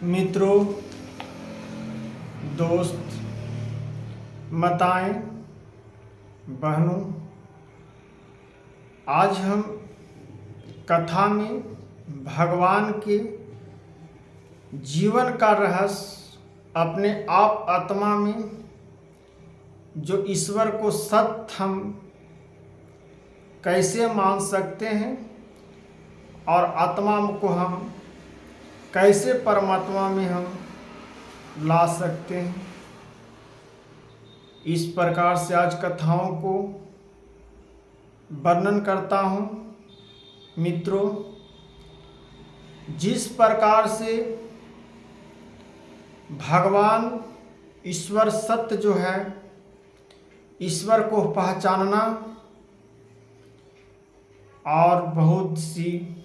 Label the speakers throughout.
Speaker 1: मित्रों, दोस्त, माताएं, बहनों, आज हम कथा में भगवान के जीवन का रहस्य, अपने आप आत्मा में जो ईश्वर को सत्य हम कैसे मान सकते हैं और आत्मा को हम कैसे परमात्मा में हम ला सकते हैं। इस प्रकार से आज कथाओं को वर्णन करता हूँ। मित्रों, जिस प्रकार से भगवान ईश्वर सत्य जो है, ईश्वर को पहचानना और बहुत सी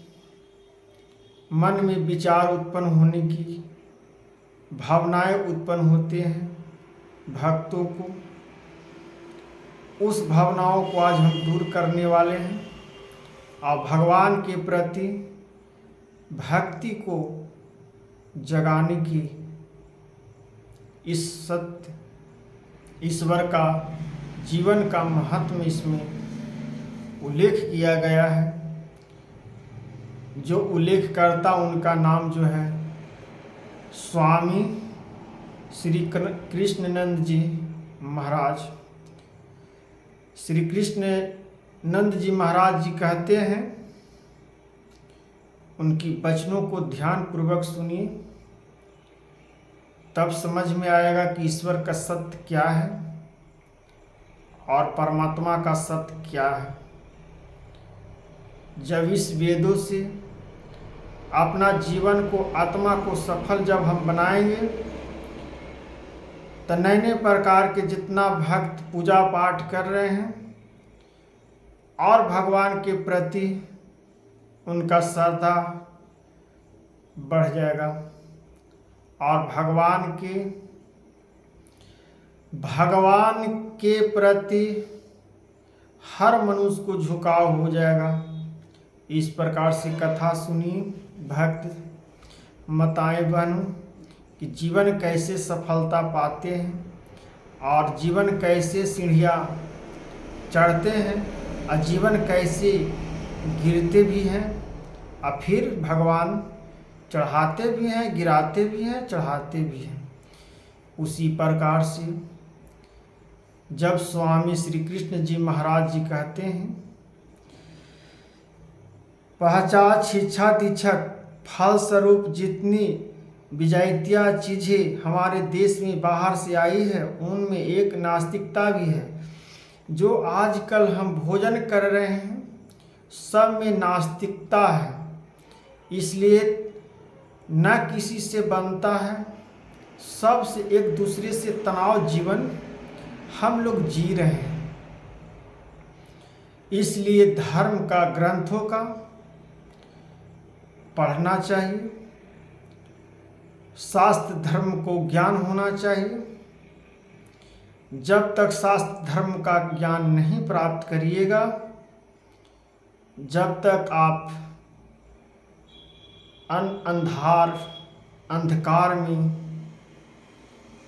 Speaker 1: मन में विचार उत्पन्न होने की भावनाएं उत्पन्न होते हैं भक्तों को, उस भावनाओं को आज हम दूर करने वाले हैं और भगवान के प्रति भक्ति को जगाने की इस सत्य ईश्वर का जीवन का महत्व इसमें उल्लेख किया गया है। जो उल्लेख करता उनका नाम जो है स्वामी श्री कृष्णानंद जी महाराज। श्री कृष्णानंद जी महाराज जी कहते हैं, उनकी वचनों को ध्यान पूर्वक सुनिए, तब समझ में आएगा कि ईश्वर का सत्य क्या है और परमात्मा का सत्य क्या है। जब इस वेदों से अपना जीवन को, आत्मा को सफल जब हम बनाएंगे, तो नए नए प्रकार के जितना भक्त पूजा पाठ कर रहे हैं और भगवान के प्रति उनका श्रद्धा बढ़ जाएगा और भगवान के प्रति हर मनुष्य को झुकाव हो जाएगा। इस प्रकार से कथा सुनिए भक्त माताएं बहनों कि जीवन कैसे सफलता पाते हैं और जीवन कैसे सीढ़ियाँ चढ़ते हैं और जीवन कैसे गिरते भी हैं और फिर भगवान चढ़ाते भी हैं, गिराते भी हैं, चढ़ाते भी हैं। उसी प्रकार से जब स्वामी श्री कृष्ण जी महाराज जी कहते हैं, पहचान शिक्षा दीक्षक फल स्वरूप जितनी विजातीय चीज़ें हमारे देश में बाहर से आई है, उनमें एक नास्तिकता भी है। जो आजकल हम भोजन कर रहे हैं सब में नास्तिकता है, इसलिए न किसी से बनता है, सबसे एक दूसरे से तनाव जीवन हम लोग जी रहे हैं। इसलिए धर्म का, ग्रंथों का पढ़ना चाहिए, शास्त्र धर्म को ज्ञान होना चाहिए। जब तक शास्त्र धर्म का ज्ञान नहीं प्राप्त करिएगा, जब तक आप अंधकार में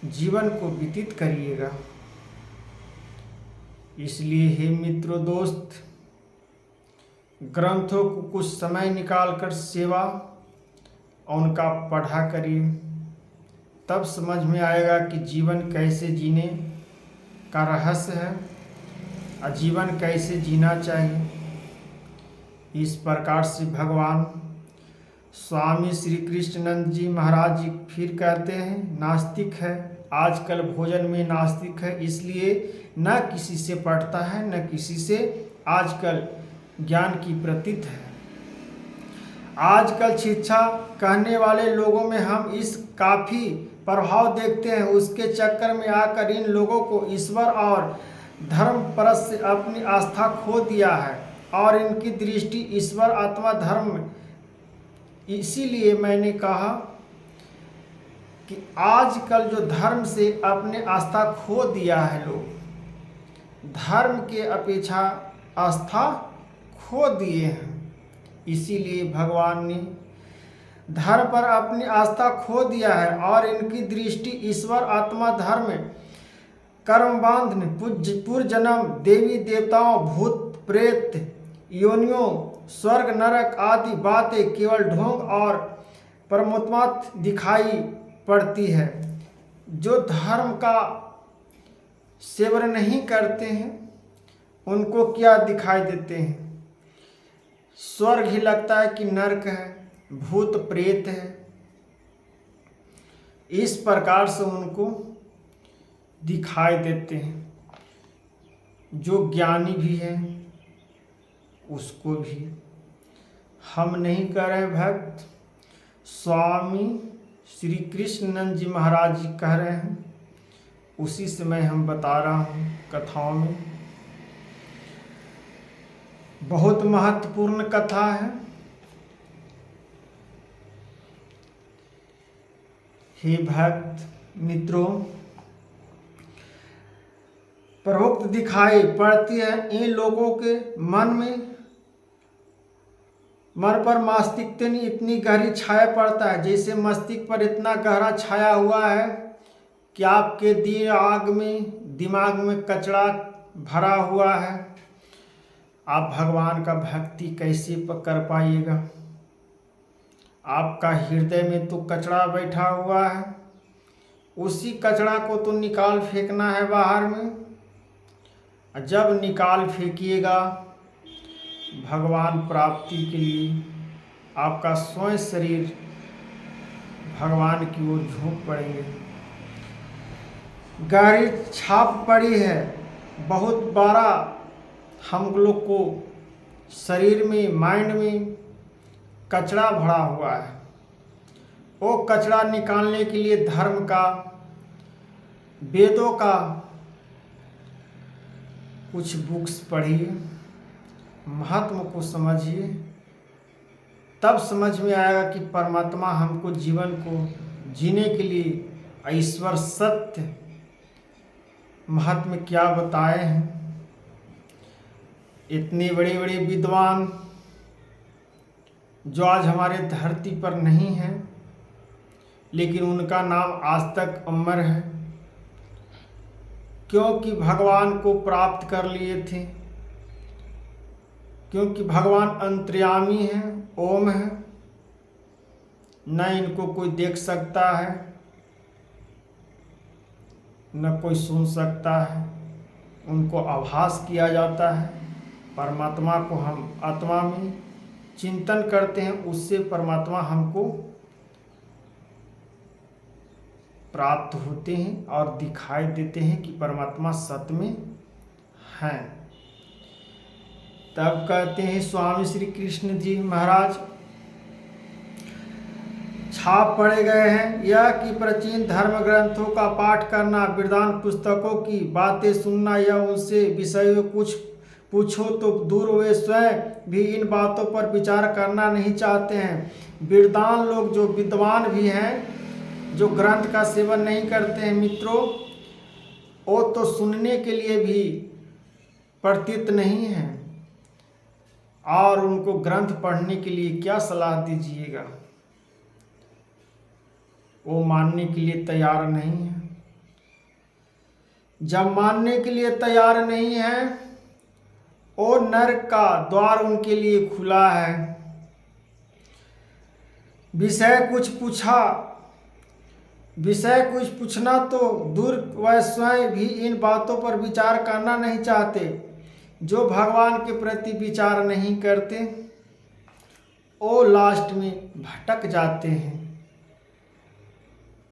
Speaker 1: जीवन को व्यतीत करिएगा। इसलिए हे मित्रों, दोस्त, ग्रंथों को कुछ समय निकालकर सेवा और उनका पढ़ा करिए, तब समझ में आएगा कि जीवन कैसे जीने का रहस्य है और जीवन कैसे जीना चाहिए। इस प्रकार से भगवान स्वामी श्री कृष्णानंद जी महाराज जी फिर कहते हैं, नास्तिक है, आजकल भोजन में नास्तिक है, इसलिए न किसी से पढ़ता है, न किसी से आजकल ज्ञान की प्रतीत है। आजकल शिक्षा कहने वाले लोगों में हम इस काफ़ी प्रभाव देखते हैं। उसके चक्कर में आकर इन लोगों को ईश्वर और धर्म परत से अपनी आस्था खो दिया है और इनकी दृष्टि ईश्वर, आत्मा, धर्म। इसीलिए मैंने कहा कि आजकल जो धर्म से अपने आस्था खो दिया है लोग, धर्म के अपेक्षा आस्था खो दिए हैं। इसीलिए भगवान ने धर्म पर अपनी आस्था खो दिया है और इनकी दृष्टि ईश्वर, आत्मा, धर्म, कर्मबंधन, पूर्वजन्म, देवी देवताओं, भूत प्रेत, योनियों, स्वर्ग नरक आदि बातें केवल ढोंग और परमात्मा दिखाई पड़ती है। जो धर्म का सेवन नहीं करते हैं उनको क्या दिखाई देते हैं? स्वर्ग ही लगता है कि नरक है, भूत प्रेत है। इस प्रकार से उनको दिखाई देते हैं। जो ज्ञानी भी है उसको भी हम नहीं कर रहे भक्त। स्वामी श्री कृष्णानंद जी महाराज जी कह रहे हैं, उसी से मैं हम बता रहा हूँ कथाओं में। बहुत महत्वपूर्ण कथा है। हे भक्त मित्रों, प्रवक्त दिखाई पड़ती है इन लोगों के मन पर मस्तिष्क इतनी गहरी छाया पड़ता है, जैसे मस्तिष्क पर इतना गहरा छाया हुआ है कि आपके दिमाग में कचरा भरा हुआ है। आप भगवान का भक्ति कैसे कर पाइएगा? आपका हृदय में तो कचरा बैठा हुआ है, उसी कचरा को तो निकाल फेंकना है बाहर में। जब निकाल फेंकिएगा भगवान प्राप्ति के लिए, आपका स्वयं शरीर भगवान की ओर झुक पड़ेंगे। गहरी छाप पड़ी है, बहुत बड़ा हम लोग को शरीर में, माइंड में कचरा भरा हुआ है। वो कचरा निकालने के लिए धर्म का, वेदों का कुछ बुक्स पढ़िए, महत्व को समझिए, तब समझ में आएगा कि परमात्मा हमको जीवन को जीने के लिए ईश्वर सत्य महत्व में क्या बताए हैं। इतने बड़े बड़े विद्वान जो आज हमारे धरती पर नहीं हैं, लेकिन उनका नाम आज तक अमर है, क्योंकि भगवान को प्राप्त कर लिए थे। क्योंकि भगवान अंतर्यामी है, ओम है, न इनको कोई देख सकता है न कोई सुन सकता है। उनको आभास किया जाता है। परमात्मा को हम आत्मा में चिंतन करते हैं, उससे परमात्मा हमको प्राप्त होते हैं और दिखाई देते हैं कि परमात्मा सत्य में हैं। तब कहते हैं स्वामी श्री कृष्ण जी महाराज, छाप पड़े गए हैं यह कि प्राचीन धर्म ग्रंथों का पाठ करना, वेदांत पुस्तकों की बातें सुनना या उनसे विषय कुछ पूछो तो दूर वे स्वयं भी इन बातों पर विचार करना नहीं चाहते हैं। वेदांत लोग जो विद्वान भी हैं, जो ग्रंथ का सेवन नहीं करते हैं मित्रों, वो तो सुनने के लिए भी प्रतीत नहीं है, और उनको ग्रंथ पढ़ने के लिए क्या सलाह दीजिएगा? वो मानने के लिए तैयार नहीं है। जब मानने के लिए तैयार नहीं है, वो नरक का द्वार उनके लिए खुला है। विषय कुछ पूछना तो दूर, वह स्वयं भी इन बातों पर विचार करना नहीं चाहते। जो भगवान के प्रति विचार नहीं करते वो लास्ट में भटक जाते हैं।